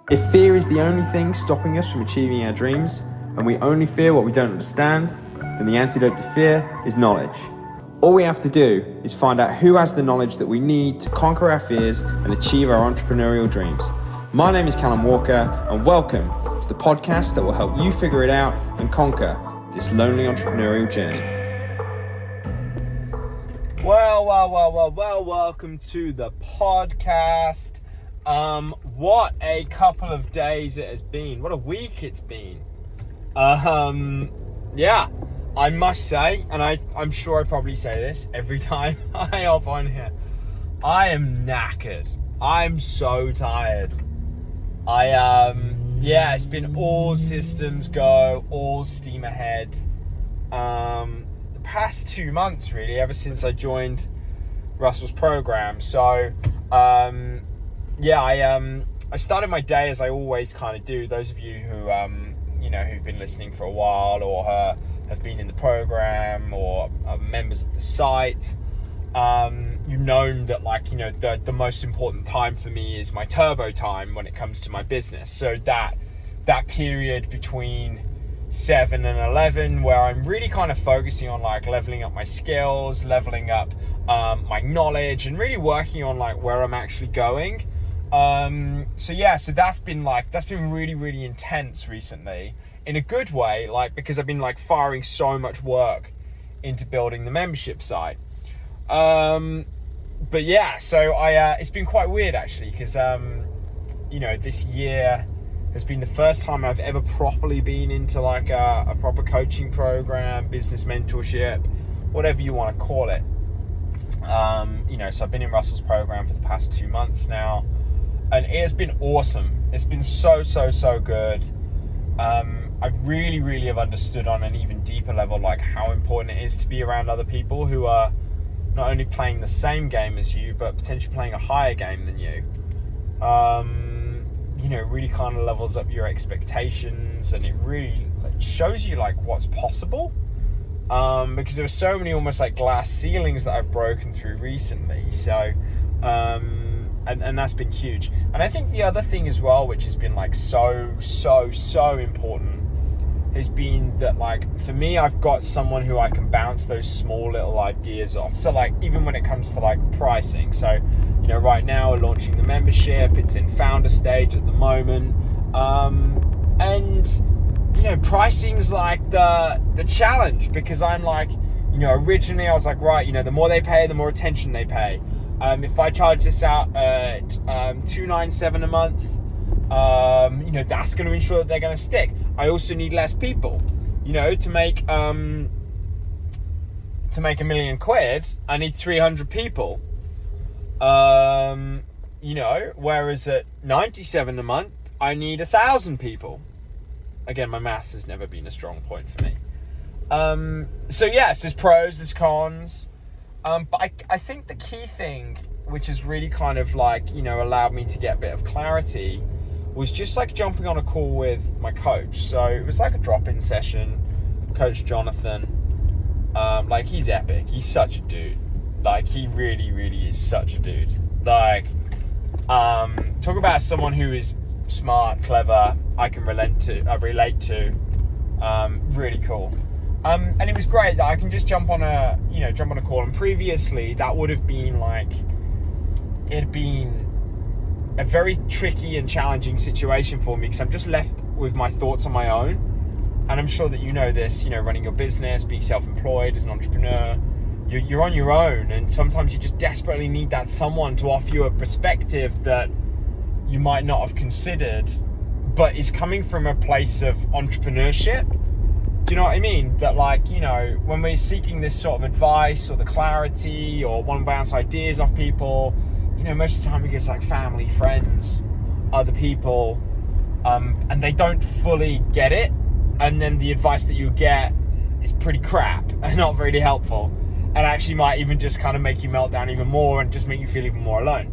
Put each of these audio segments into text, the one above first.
If fear is the only thing stopping us from achieving our dreams, and we only fear what we don't understand, then the antidote to fear is knowledge. All we have to do is find out who has the knowledge that we need to conquer our fears and achieve our entrepreneurial dreams. My name is Callum Walker, and welcome to the podcast that will help you figure it out and conquer this lonely entrepreneurial journey. Well, welcome to the podcast. What a couple of days it has been. What a week it's been. Yeah, I must say, and I'm sure I probably say this every time I hop on here, I am knackered. I'm so tired. It's been all systems go, all steam ahead. The past 2 months, really, ever since I joined Russell's program. So, I started my day as I always kind of do. Those of you who, who've been listening for a while or have been in the program or are members of the site, you've known that, the most important time for me is my turbo time when it comes to my business. So that period between 7 and 11 where I'm really kind of focusing on leveling up my skills, leveling up my knowledge, and really working on where I'm actually going. So that's been really, really intense recently in a good way, because I've been firing so much work into building the membership site. It's been quite weird actually, because this year has been the first time I've ever properly been into a proper coaching program, business mentorship, whatever you want to call it. So I've been in Russell's program for the past 2 months now, and it has been awesome. It's been so good. I really, really have understood on an even deeper level how important it is to be around other people who are not only playing the same game as you, but potentially playing a higher game than you. Really kind of levels up your expectations, and it really shows you what's possible. Because there were so many almost glass ceilings that I've broken through recently. So, and that's been huge. And I think the other thing as well, which has been so important, has been that for me, I've got someone who I can bounce those small little ideas off. So even when it comes to pricing. So, right now we're launching the membership. It's in founder stage at the moment. Pricing's the challenge, because I'm originally I was right, the more they pay, the more attention they pay. If I charge this out at $297 a month, that's going to ensure that they're going to stick. I also need less people, to make £1 million. I need 300 people. Whereas at $97 a month, I need 1,000 people. Again, my maths has never been a strong point for me. There's pros, there's cons. But I think the key thing, which has really kind of allowed me to get a bit of clarity, was just jumping on a call with my coach. So it was a drop-in session. Coach Jonathan, he's epic. He's such a dude. He really, really is such a dude. Talk about someone who is smart, clever, I can relate to. Really cool. And it was great that I can just jump on a call. And previously that would have been it'd been a very tricky and challenging situation for me, because I'm just left with my thoughts on my own. And I'm sure that this, running your business, being self-employed as an entrepreneur, you're on your own, and sometimes you just desperately need that someone to offer you a perspective that you might not have considered, but is coming from a place of entrepreneurship. Do you know what I mean? That when we're seeking this sort of advice or the clarity or want to bounce ideas off people, most of the time we go to family, friends, other people, and they don't fully get it. And then the advice that you get is pretty crap and not really helpful, and actually might even just kind of make you melt down even more and just make you feel even more alone.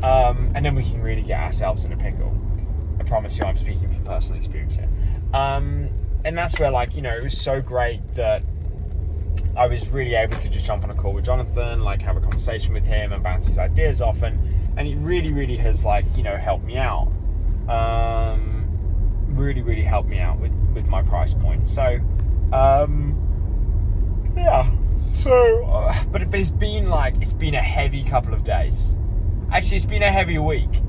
And then we can really get ourselves in a pickle. I promise you, I'm speaking from personal experience here. And that's where it was so great that I was really able to just jump on a call with Jonathan, have a conversation with him and bounce his ideas off, and it really, really has helped me out. Really, really helped me out with my price point. So, yeah. So, but it's been a heavy couple of days. Actually, it's been a heavy week.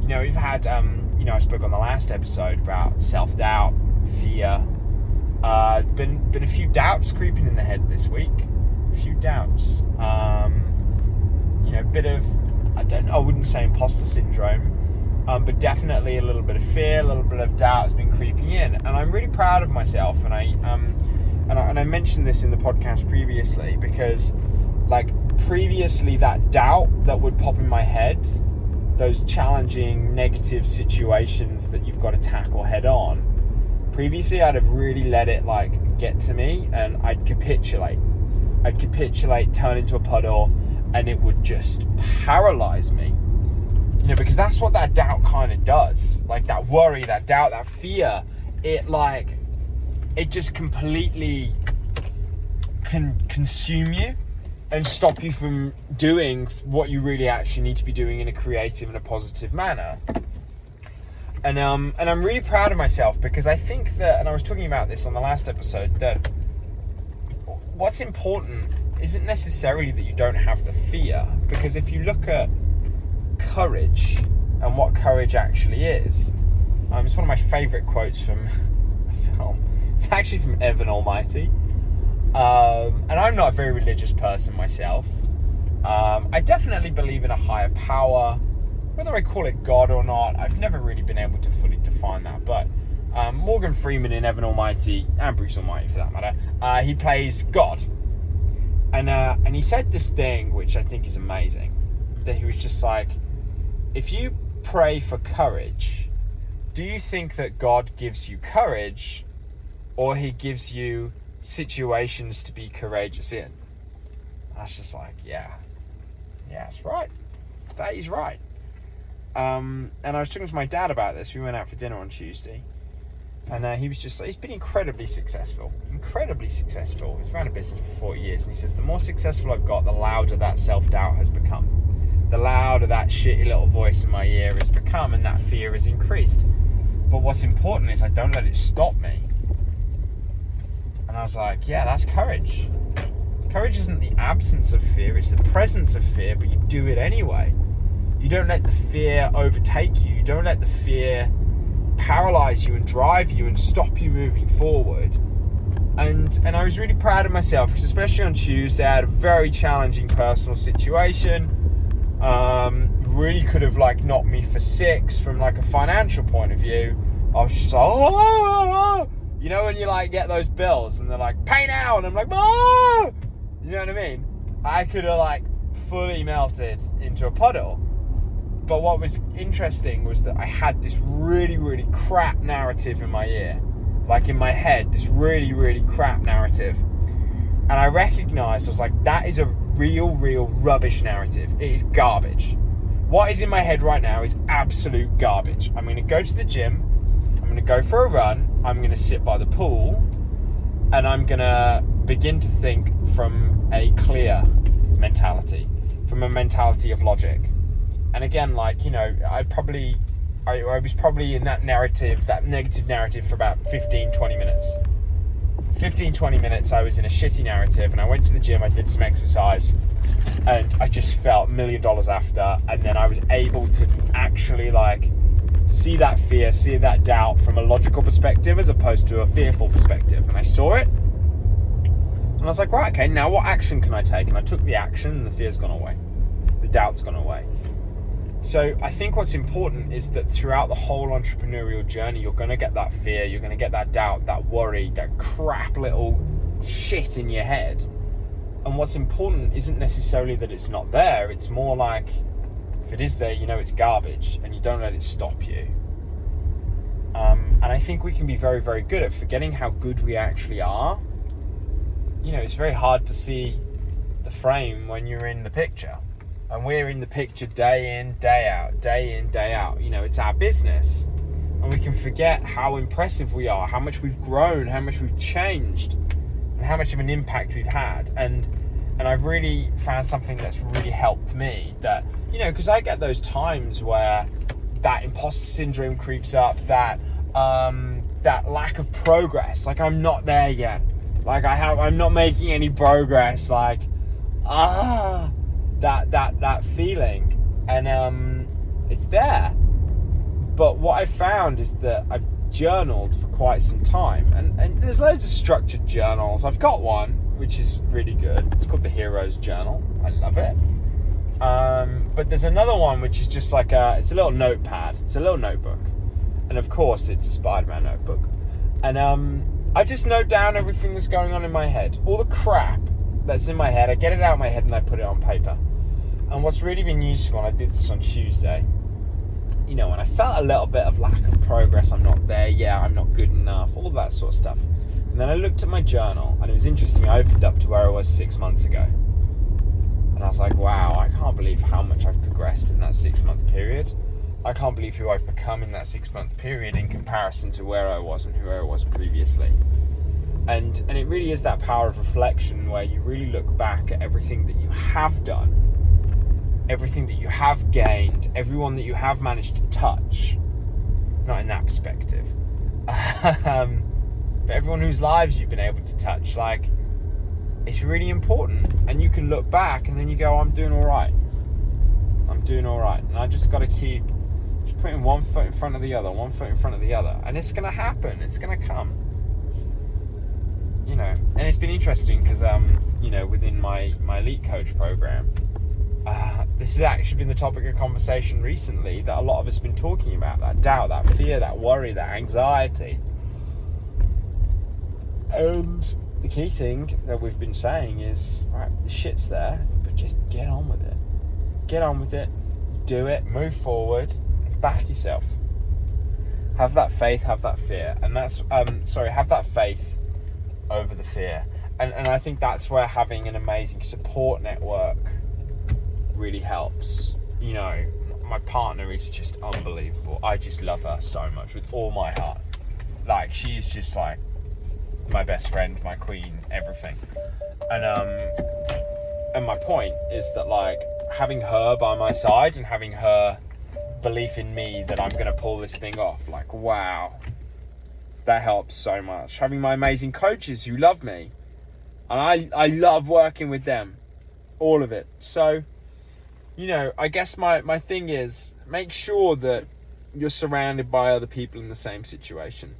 You know, we've had, I spoke on the last episode about self-doubt, fear. Been a few doubts creeping in the head this week. A few doubts. Bit of, I wouldn't say imposter syndrome, but definitely a little bit of fear, a little bit of doubt has been creeping in. And I'm really proud of myself. And I mentioned this in the podcast previously, because previously that doubt that would pop in my head, those challenging negative situations that you've got to tackle head on, previously I'd have really let it get to me, and I'd capitulate, turn into a puddle, and it would just paralyze me. Because that's what that doubt kind of does. That worry, that doubt, that fear, it just completely can consume you and stop you from doing what you really actually need to be doing in a creative and a positive manner. And I'm really proud of myself, because I think that, and I was talking about this on the last episode, that what's important isn't necessarily that you don't have the fear, because if you look at courage and what courage actually is, it's one of my favourite quotes from a film. It's actually from Evan Almighty. And I'm not a very religious person myself. I definitely believe in a higher power. Whether I call it God or not, I've never really been able to fully define that. But Morgan Freeman in Evan Almighty, and Bruce Almighty for that matter, he plays God. And he said this thing, which I think is amazing, that he was just like, if you pray for courage, do you think that God gives you courage, or he gives you situations to be courageous in? I was just like, yeah, that's right. That is right. And I was talking to my dad about this. We went out for dinner on Tuesday, and he was just like, he's been incredibly successful. He's run a business for 40 years, and he says, the more successful I've got, the louder that self-doubt has become. The louder that shitty little voice in my ear has become, and that fear has increased. But what's important is I don't let it stop me. And I was like, yeah, that's courage. Courage isn't the absence of fear, it's the presence of fear, but you do it anyway. You don't let the fear overtake you. You don't let the fear paralyze you and drive you and stop you moving forward. And I was really proud of myself, because especially on Tuesday, I had a very challenging personal situation. Really could have knocked me for six from a financial point of view. I was just like, oh! You know when you get those bills and they're like, pay now, and I'm like, oh! You know what I mean? I could have fully melted into a puddle. But what was interesting was that I had this really, really crap narrative in my ear. In my head, this really, really crap narrative. And I recognized, I was like, that is a real rubbish narrative. It is garbage. What is in my head right now is absolute garbage. I'm going to go to the gym. I'm going to go for a run. I'm going to sit by the pool. And I'm going to begin to think from a clear mentality. From a mentality of logic. And again, I was probably in that narrative, that negative narrative, for about 15-20 minutes. 15-20 minutes I was in a shitty narrative, and I went to the gym, I did some exercise, and I just felt $1 million after. And then I was able to actually see that fear, see that doubt from a logical perspective as opposed to a fearful perspective. And I saw it, and I was like, right, okay, now what action can I take? And I took the action, and the fear's gone away. The doubt's gone away. So I think what's important is that throughout the whole entrepreneurial journey, you're going to get that fear, you're going to get that doubt, that worry, that crap little shit in your head. And what's important isn't necessarily that it's not there. It's more if it is there, it's garbage, and you don't let it stop you. And I think we can be very, very good at forgetting how good we actually are. It's very hard to see the frame when you're in the picture. And we're in the picture day in, day out, day in, day out. It's our business. And we can forget how impressive we are, how much we've grown, how much we've changed, and how much of an impact we've had. And I've really found something that's really helped me, that, because I get those times where that imposter syndrome creeps up, that lack of progress. Like, I'm not there yet. Like, I'm not making any progress. Like, that feeling, and it's there. But what I found is that I've journaled for quite some time, and there's loads of structured journals. I've got one which is really good. It's called the Heroes Journal. I love it. But there's another one which is just like it's a little notepad. It's a little notebook, and of course it's a Spider-Man notebook. And I just note down everything that's going on in my head, all the crap that's in my head. I get it out of my head and I put it on paper. And what's really been useful, and I did this on Tuesday, you know, when I felt a little bit of lack of progress, I'm not there yet, I'm not good enough, all that sort of stuff. And then I looked at my journal, and it was interesting. I opened up to where I was 6 months ago. And I was like, wow, I can't believe how much I've progressed in that 6 month period. I can't believe who I've become in that 6 month period in comparison to where I was and who I was previously. And it really is that power of reflection where you really look back at everything that you have done, everything that you have gained, everyone that you have managed to touch. Not in that perspective. But everyone whose lives you've been able to touch. Like, it's really important. And you can look back and then you go, I'm doing all right. I'm doing all right. And I just got to keep just putting one foot in front of the other, one foot in front of the other. And it's going to happen. It's going to come. You know, and it's been interesting because, you know, within my elite coach program, this has actually been the topic of conversation recently that a lot of us have been talking about. That doubt, that fear, that worry, that anxiety. And the key thing that we've been saying is, right, the shit's there, but just get on with it. Get on with it, do it, move forward, and back yourself. Have that faith, have that fear. And that's, have that faith over the fear. And I think that's where having an amazing support network really helps. You know, my partner is just unbelievable. I just love her so much with all my heart. Like, she's just like my best friend, my queen, everything. And my point is that, like, having her by my side and having her belief in me that I'm going to pull this thing off, like, wow, that helps so much. Having my amazing coaches who love me, and I love working with them, all of it. So, you know, I guess my thing is, make sure that you're surrounded by other people in the same situation.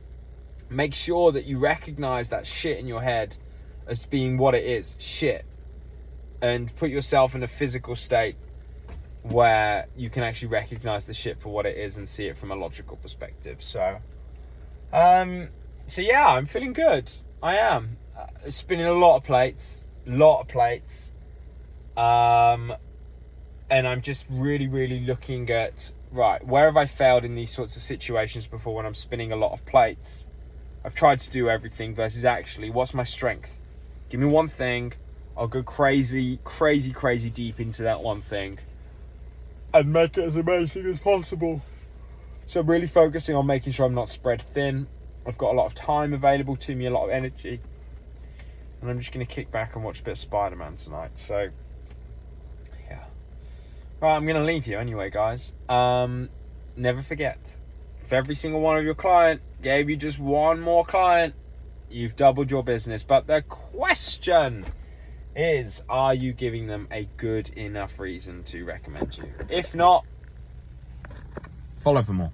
Make sure that you recognize that shit in your head as being what it is, shit. And put yourself in a physical state where you can actually recognize the shit for what it is and see it from a logical perspective. So yeah, I'm feeling good. I am. Spinning a lot of plates. And I'm just really, really looking at, right, where have I failed in these sorts of situations before when I'm spinning a lot of plates? I've tried to do everything versus actually, what's my strength? Give me one thing. I'll go crazy deep into that one thing and make it as amazing as possible. So I'm really focusing on making sure I'm not spread thin. I've got a lot of time available to me, a lot of energy. And I'm just going to kick back and watch a bit of Spider-Man tonight. So, yeah. Right, I'm going to leave you anyway, guys. Never forget, if every single one of your client gave you just one more client, you've doubled your business. But the question is, are you giving them a good enough reason to recommend you? If not, follow for more.